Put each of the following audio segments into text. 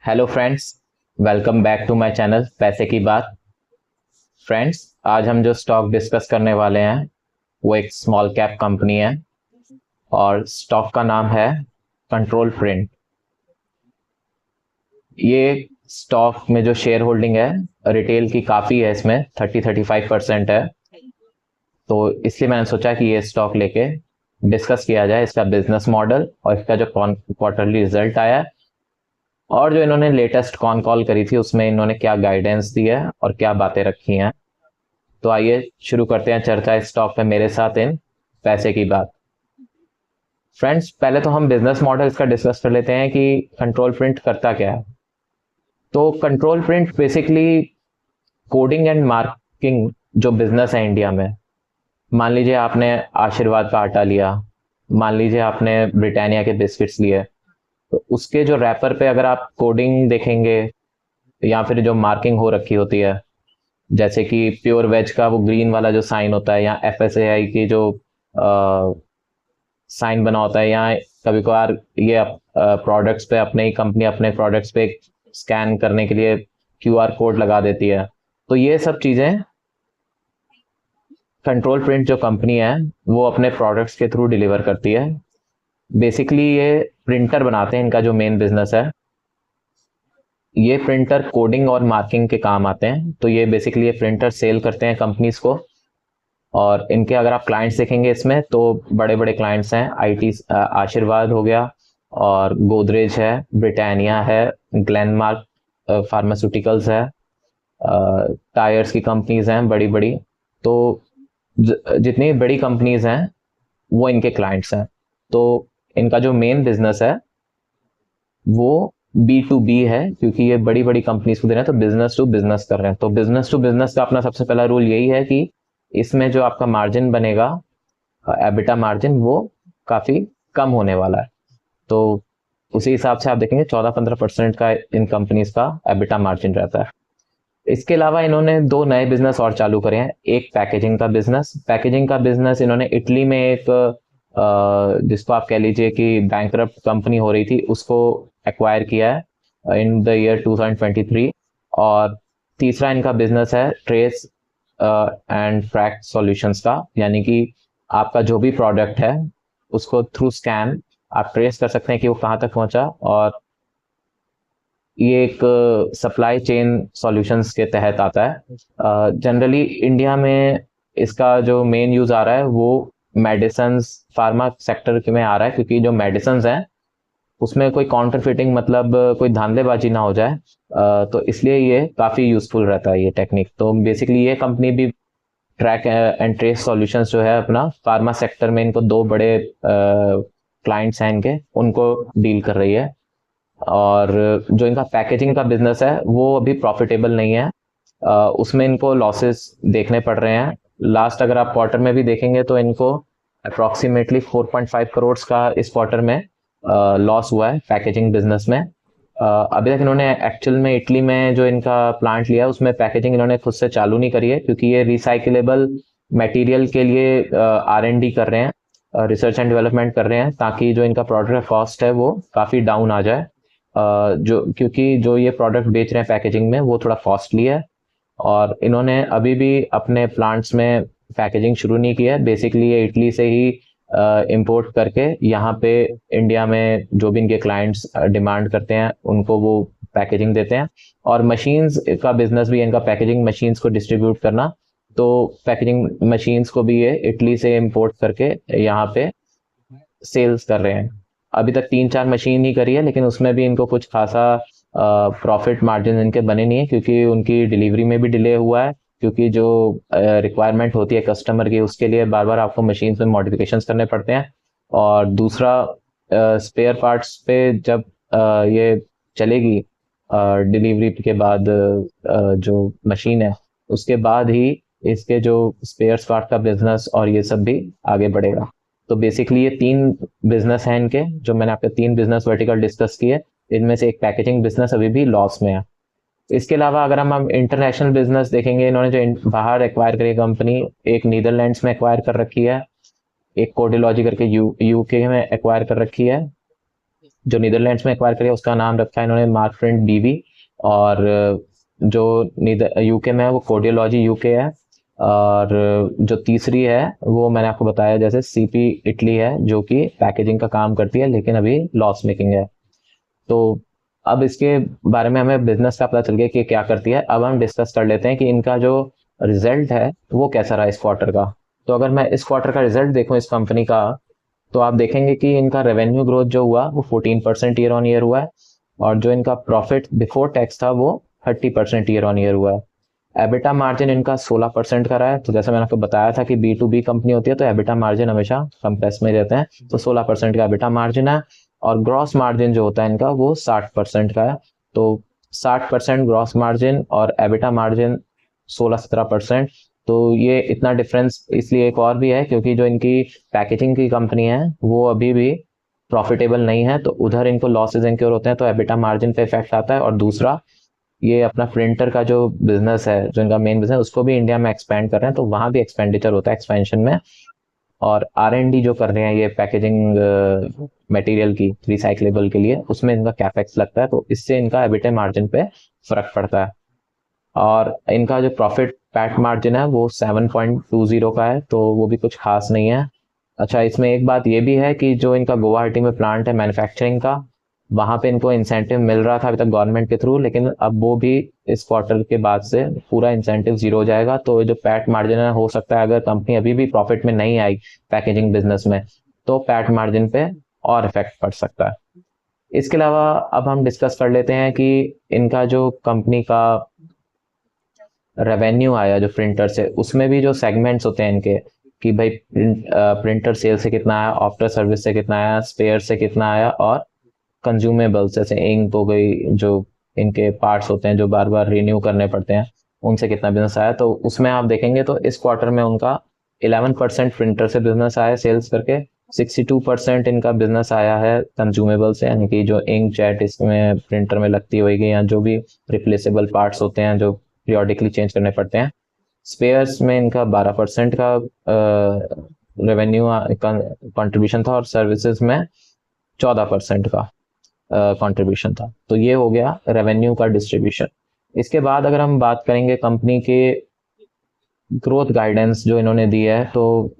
Hello friends, welcome back to my channel पैसे की बात। फ्रेंड्स, आज हम जो स्टॉक डिस्कस करने वाले हैं वो एक स्मॉल कैप कंपनी है और स्टॉक का नाम है कंट्रोल प्रिंट। ये स्टॉक में जो शेयर होल्डिंग है रिटेल की काफ़ी है, इसमें 30-35% है। तो इसलिए मैंने सोचा कि ये स्टॉक लेके डिस्कस किया जाए, इसका बिजनेस मॉडल और इसका जो क्वार्टरली रिजल्ट आया है और जो इन्होंने लेटेस्ट कॉन कॉल करी थी उसमें इन्होंने क्या गाइडेंस दी है और क्या बातें रखी हैं। तो आइए शुरू करते हैं चर्चा इस स्टॉक पे मेरे साथ इन पैसे की बात। फ्रेंड्स, पहले तो हम बिजनेस मॉडल इसका डिस्कस कर लेते हैं कि कंट्रोल प्रिंट करता क्या है। तो control print basically coding and marking जो बिजनेस है इंडिया में। मान लीजिए आपने आशीर्वाद का आटा लिया, मान लीजिए आपने ब्रिटानिया के बिस्किट्स लिए, तो उसके जो रैपर पे अगर आप कोडिंग देखेंगे या फिर जो मार्किंग हो रखी होती है, जैसे कि प्योर वेज का वो ग्रीन वाला जो साइन होता है या एफएसएआई की जो साइन बना होता है, या कभी कभार ये प्रोडक्ट्स पे अपने ही कंपनी अपने प्रोडक्ट्स पे स्कैन करने के लिए क्यूआर कोड लगा देती है। तो ये सब चीजें कंट्रोल प्रिंट जो कंपनी है वो अपने प्रोडक्ट्स के थ्रू डिलीवर करती है। बेसिकली ये प्रिंटर बनाते हैं, इनका जो मेन बिजनेस है। ये प्रिंटर कोडिंग और मार्किंग के काम आते हैं, तो ये बेसिकली ये प्रिंटर सेल करते हैं कंपनीज को। और इनके अगर आप क्लाइंट्स देखेंगे इसमें तो बड़े बड़े क्लाइंट्स हैं। आईटी आशीर्वाद हो गया, और गोदरेज है, ब्रिटानिया है, ग्लेनमार्क फार्मास्यूटिकल्स है, टायर्स की कंपनीज हैं बड़ी बड़ी। तो जितनी बड़ी कंपनीज हैं वो इनके क्लाइंट्स हैं। तो इनका जो मेन बिजनेस है वो B2B है, क्योंकि ये बड़ी बड़ी कंपनीज को दे रहे हैं, तो बिजनेस टू बिजनेस कर रहे हैं। तो बिजनेस टू बिजनेस का अपना सबसे पहला रूल यही है कि इसमें जो आपका मार्जिन बनेगा, एबिटा मार्जिन, वो काफी कम होने वाला है। तो उसी हिसाब से आप देखेंगे 14-15% का इन कंपनीज का एबिटा मार्जिन रहता है। इसके अलावा इन्होंने दो नए बिजनेस और चालू करे हैं। एक पैकेजिंग का बिजनेस इन्होंने इटली में एक जिसको आप कह लीजिए कि बैंकरप्ट कंपनी हो रही थी, उसको एक्वायर किया है इन द ईयर 2023। और तीसरा इनका बिजनेस है ट्रेस एंड ट्रैक सॉल्यूशंस का, यानी कि आपका जो भी प्रोडक्ट है उसको थ्रू स्कैन आप ट्रेस कर सकते हैं कि वो कहाँ तक पहुंचा। और ये एक सप्लाई चेन सॉल्यूशंस के तहत आता है। जनरली इंडिया में इसका जो मेन यूज आ रहा है वो मेडिसिन फार्मा सेक्टर में आ रहा है, क्योंकि जो मेडिसिन हैं उसमें कोई काउंटरफिटिंग, मतलब कोई धांधलेबाजी ना हो जाए। तो इसलिए ये काफ़ी यूजफुल रहता है ये टेक्निक। तो बेसिकली ये कंपनी भी ट्रैक एंड ट्रेस सॉल्यूशंस जो है अपना फार्मा सेक्टर में, इनको दो बड़े क्लाइंट्स हैं इनके, उनको डील कर रही है। और जो इनका पैकेजिंग का बिजनेस है वो अभी प्रॉफिटेबल नहीं है, उसमें इनको लॉसेस देखने पड़ रहे हैं। लास्ट अगर आप क्वार्टर में भी देखेंगे तो इनको अप्रोक्सीमेटली 4.5 करोड़ का इस क्वार्टर में लॉस हुआ है पैकेजिंग बिजनेस में। अभी तक इन्होंने एक्चुअल में इटली में जो इनका प्लांट लिया है उसमें पैकेजिंग इन्होंने खुद से चालू नहीं करी है, क्योंकि ये रिसाइकलेबल मटेरियल के लिए R&D कर रहे हैं, रिसर्च एंड डेवलपमेंट कर रहे हैं, ताकि जो इनका प्रोडक्ट कॉस्ट है वो काफ़ी डाउन आ जाए। जो क्योंकि जो ये प्रोडक्ट बेच रहे हैं पैकेजिंग में वो थोड़ा कॉस्टली है, और इन्होंने अभी भी अपने प्लांट्स में पैकेजिंग शुरू नहीं किया है। बेसिकली ये इटली से ही इंपोर्ट करके यहाँ पे इंडिया में जो भी इनके क्लाइंट्स डिमांड करते हैं उनको वो पैकेजिंग देते हैं। और मशीन्स का बिजनेस भी है इनका, पैकेजिंग मशीन्स को डिस्ट्रीब्यूट करना। तो पैकेजिंग मशीन्स को भी ये इटली से इंपोर्ट करके यहाँ पे सेल्स कर रहे हैं। अभी तक 3-4 मशीन ही करी है, लेकिन उसमें भी इनको कुछ खासा प्रॉफिट मार्जिन इनके बने नहीं है, क्योंकि उनकी डिलीवरी में भी डिले हुआ है। क्योंकि जो रिक्वायरमेंट होती है कस्टमर की, उसके लिए बार बार आपको मशीन में मॉडिफिकेशंस करने पड़ते हैं। और दूसरा, स्पेयर पार्ट्स पे जब ये चलेगी डिलीवरी के बाद, जो मशीन है उसके बाद ही इसके जो स्पेयर पार्ट का बिजनेस और ये सब भी आगे बढ़ेगा। तो बेसिकली ये 3 बिजनेस हैं इनके, जो मैंने आपके 3 बिजनेस वर्टिकल डिस्कस किए। इनमें से एक पैकेजिंग बिजनेस अभी भी लॉस में है। इसके अलावा अगर हम इंटरनेशनल बिजनेस देखेंगे, इन्होंने जो बाहर एक्वायर करी कंपनी, एक नीदरलैंड्स में एक्वायर कर रखी है, एक कोडिलॉजी करके यूके में एक्वायर कर रखी है, जो नीदरलैंड्स में एक्वायर करी है उसका नाम रखा है इन्होंने मार्कप्रिंट बीवी, और जो यूके में है वो कोडियोलॉजी यूके है, और जो तीसरी है वो मैंने आपको बताया जैसे सीपी इटली है, जो कि पैकेजिंग का काम करती है लेकिन अभी लॉस मेकिंग है। तो अब इसके बारे में हमें बिजनेस का पता चल गया कि क्या करती है। अब हम डिस्कस कर लेते हैं कि इनका जो रिजल्ट है वो कैसा रहा इस क्वार्टर का। तो अगर मैं इस क्वार्टर का रिजल्ट देखूं इस कंपनी का, तो आप देखेंगे कि इनका रेवेन्यू ग्रोथ जो हुआ वो 14% ईयर ऑन ईयर हुआ है, और जो इनका प्रॉफिट बिफोर टैक्स था वो 30% ईयर ऑन ईयर हुआ है। एबिटा मार्जिन इनका 16% का रहा है। तो जैसे मैंने आपको बताया था कि B2B कंपनी होती है तो एबिटा मार्जिन हमेशा कंप्रेस में रहते हैं, तो 16% का एबिटा मार्जिन है। और ग्रॉस मार्जिन जो होता है इनका वो 60% का है। तो 60% ग्रॉस मार्जिन और एबिटा मार्जिन 16-17%। तो ये इतना डिफरेंस इसलिए एक और भी है क्योंकि जो इनकी पैकेजिंग की कंपनी है वो अभी भी प्रॉफिटेबल नहीं है, तो उधर इनको लॉसेज इंक्योर होते हैं तो एबिटा मार्जिन पे इफेक्ट आता है। और दूसरा, ये अपना प्रिंटर का जो बिजनेस है, जो इनका मेन बिजनेस, उसको भी इंडिया में एक्सपेंड कर रहे हैं, तो वहां भी एक्सपेंडिचर होता है एक्सपेंशन में। और R&D जो कर रहे हैं ये पैकेजिंग मटेरियल की रिसाइकलेबल के लिए, उसमें इनका कैपेक्स लगता है, तो इससे इनका एबिटा मार्जिन पे फर्क पड़ता है। और इनका जो प्रॉफिट पैट मार्जिन है वो 7.20 का है, तो वो भी कुछ खास नहीं है। अच्छा, इसमें एक बात ये भी है कि जो इनका गुवाहाटी में प्लांट है मैन्युफैक्चरिंग का, वहां पे इनको इंसेंटिव मिल रहा था अभी तक गवर्नमेंट के थ्रू, लेकिन अब वो भी इस क्वार्टर के बाद से पूरा इंसेंटिव जीरो हो जाएगा। तो जो पैट मार्जिन है, हो सकता है अगर कंपनी अभी भी प्रॉफिट में नहीं आई पैकेजिंग बिजनेस में, तो पैट मार्जिन पे और इफेक्ट पड़ सकता है। इसके अलावा अब हम डिस्कस कर लेते हैं कि इनका जो कंपनी का रेवेन्यू आया जो प्रिंटर से, उसमें भी जो सेगमेंट्स होते हैं इनके, कि भाई प्रिंटर सेल से कितना आया, आफ्टर सर्विस से कितना आया, स्पेयर से कितना आया, और कंज्यूमेबल्स जैसे इंक हो गई, जो इनके पार्ट्स होते हैं जो बार बार रिन्यू करने पड़ते हैं, उनसे कितना बिजनेस आया। तो उसमें आप देखेंगे तो इस क्वार्टर में उनका 11% प्रिंटर से बिजनेस आया सेल्स करके, 62% इनका बिजनेस आया है कंज्यूमेबल से, यानी कि जो इंक जेट इसमें प्रिंटर में लगती होगी या जो भी रिप्लेसेबल पार्ट्स होते हैं जो पीरियोडिकली चेंज करने पड़ते हैं। स्पेयर्स में इनका 12% का रेवेन्यू कंट्रीब्यूशन था, और सर्विसेज में 14% का कंट्रीब्यूशन था। तो ये हो गया रेवेन्यू का डिस्ट्रीब्यूशन। इसके बाद अगर हम बात करेंगे कंपनी के ग्रोथ गाइडेंस जो इन्होंने दी है, तो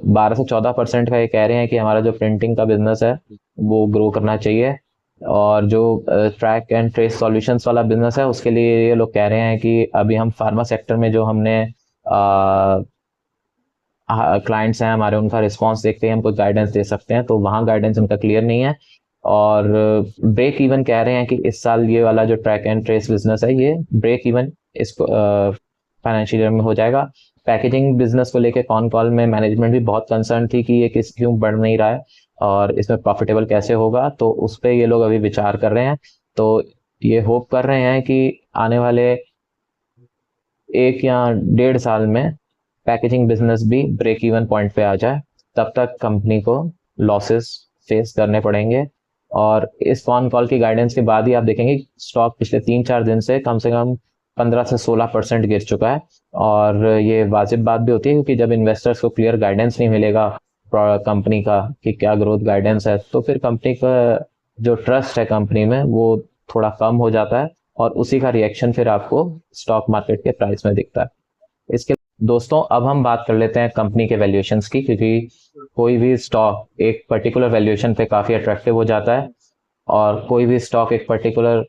12 से 14% का ये कह रहे हैं कि हमारा जो प्रिंटिंग का बिजनेस है वो ग्रो करना चाहिए। और जो ट्रैक एंड ट्रेस सॉल्यूशंस वाला बिजनेस है उसके लिए ये लोग कह रहे हैं कि अभी हम फार्मा सेक्टर में जो हमने क्लाइंट्स हैं हमारे, उनका रिस्पॉन्स देखते हैं हम कुछ गाइडेंस दे सकते हैं, तो वहाँ गाइडेंस उनका क्लियर नहीं है। और ब्रेक इवन कह रहे हैं कि इस साल ये वाला जो ट्रैक एंड ट्रेस बिजनेस है ये ब्रेक इवन इस फाइनेंशियल ईयर में हो जाएगा। पैकेजिंग बिजनेस को लेके कॉन कॉल में मैनेजमेंट भी बहुत कंसर्न थी कि ये क्यों बढ़ नहीं रहा है और इसमें प्रॉफिटेबल कैसे होगा, तो उस पर ये लोग अभी विचार कर रहे हैं। तो ये होप कर रहे हैं कि आने वाले 1 या 1.5 साल में पैकेजिंग बिजनेस भी ब्रेक इवन पॉइंट पे आ जाए। तब तक कंपनी को लॉसेस फेस करने पड़ेंगे। और इस कॉन कॉल की गाइडेंस के बाद ही आप देखेंगे स्टॉक पिछले 3-4 दिन से कम 15 से 16% गिर चुका है। और ये वाजिब बात भी होती है क्योंकि जब इन्वेस्टर्स को क्लियर गाइडेंस नहीं मिलेगा कंपनी का कि क्या ग्रोथ गाइडेंस है, तो फिर कंपनी का जो ट्रस्ट है कंपनी में वो थोड़ा कम हो जाता है, और उसी का रिएक्शन फिर आपको स्टॉक मार्केट के प्राइस में दिखता है। इसके दोस्तों, अब हम बात कर लेते हैं कंपनी के वैल्यूएशंस की, क्योंकि कोई भी स्टॉक एक पर्टिकुलर वैल्यूएशन पे काफी अट्रैक्टिव हो जाता है और कोई भी स्टॉक एक पर्टिकुलर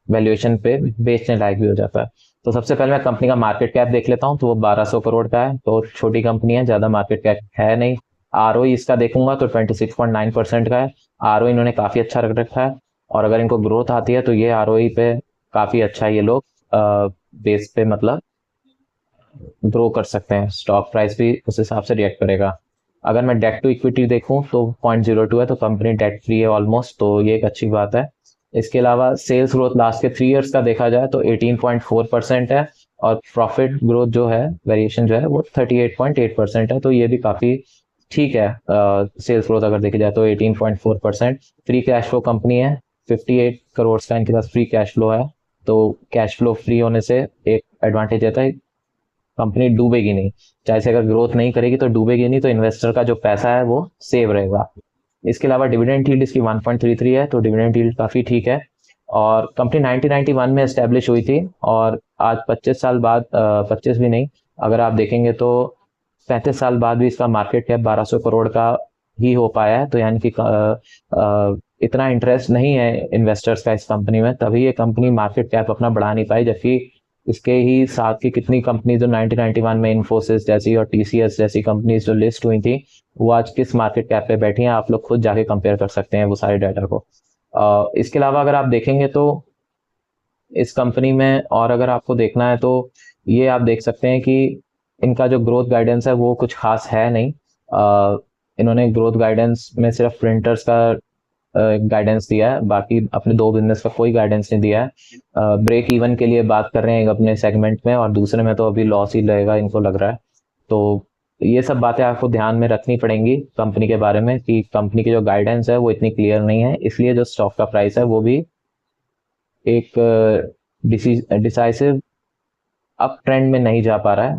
वैल्यूएशन पे बेचने लायक भी हो जाता है। तो सबसे पहले मैं कंपनी का मार्केट कैप देख लेता हूँ, तो वो 1200 करोड़ का है, तो छोटी कंपनी है, ज्यादा मार्केट कैप है नहीं। ROE इसका देखूंगा तो 26.9% का है। ROE इन्होंने काफी अच्छा रख रखा है, और अगर इनको ग्रोथ आती है तो ये ROE पे काफी अच्छा ये लोग बेस पे मतलब ग्रो कर सकते हैं, स्टॉक प्राइस भी उस हिसाब से रिएक्ट करेगा। अगर मैं डेट टू इक्विटी देखूं तो 0.02 है, तो कंपनी डेट फ्री है ऑलमोस्ट, तो ये एक अच्छी बात है। इसके अलावा सेल्स ग्रोथ लास्ट के 3 इयर्स का देखा जाए तो 18.4% है, और प्रॉफिट ग्रोथ जो है वेरिएशन जो है वो 38.8% है, तो ये भी काफी ठीक है। सेल्स ग्रोथ अगर देखी जाए तो 18.4%। फ्री कैश फ्लो कंपनी है, 58 करोड़ का इनके पास फ्री कैश फ्लो है, तो कैश फ्लो फ्री होने से एक एडवांटेज रहता है, कंपनी डूबेगी नहीं। चाहे से अगर ग्रोथ नहीं करेगी तो डूबेगी नहीं, तो इन्वेस्टर का जो पैसा है वो सेव रहेगा। इसके अलावा डिविडेंड यील्ड इसकी 1.33 है, तो डिविडेंड यील्ड काफ़ी ठीक है। और कंपनी 1991 में एस्टेब्लिश हुई थी और आज 25 साल बाद 25 भी नहीं, अगर आप देखेंगे तो 35 साल बाद भी इसका मार्केट कैप 1200 करोड़ का ही हो पाया है। तो यानी कि इतना इंटरेस्ट नहीं है इन्वेस्टर्स का इस कंपनी में, तभी ये कंपनी मार्केट कैप अपना बढ़ा नहीं पाई। जबकि इसके ही साथ की कितनी कंपनी जो 1991 में इन्फोसिस जैसी और टीसीएस जैसी कंपनी जो लिस्ट हुई थी, वो आज किस मार्केट कैप पे बैठी हैं, आप लोग खुद जाके कंपेयर कर सकते हैं वो सारे डाटा को। इसके अलावा अगर आप देखेंगे तो इस कंपनी में और अगर आपको देखना है तो ये आप देख सकते हैं कि इनका जो ग्रोथ गाइडेंस है वो कुछ खास है नहीं। इन्होंने ग्रोथ गाइडेंस में सिर्फ प्रिंटर्स का गाइडेंस दिया है, बाकी अपने दो बिजनेस का कोई गाइडेंस नहीं दिया है। ब्रेक इवन के लिए बात कर रहे हैं अपने सेगमेंट में, और दूसरे में तो अभी लॉस ही लगेगा इनको लग रहा है। तो ये सब बातें आपको ध्यान में रखनी पड़ेंगी कंपनी के बारे में, कि कंपनी की जो गाइडेंस है वो इतनी क्लियर नहीं है, इसलिए जो स्टॉक का प्राइस है वो भी एक डिसाइसिव अप ट्रेंड में नहीं जा पा रहा है,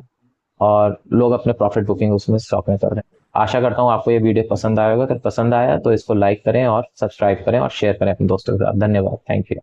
और लोग अपने प्रॉफिट बुकिंग उसमें स्टॉक में कर रहे हैं। आशा करता हूँ आपको ये वीडियो पसंद आएगा। अगर पसंद आया तो इसको लाइक करें और सब्सक्राइब करें और शेयर करें अपने दोस्तों के साथ। धन्यवाद, थैंक यू।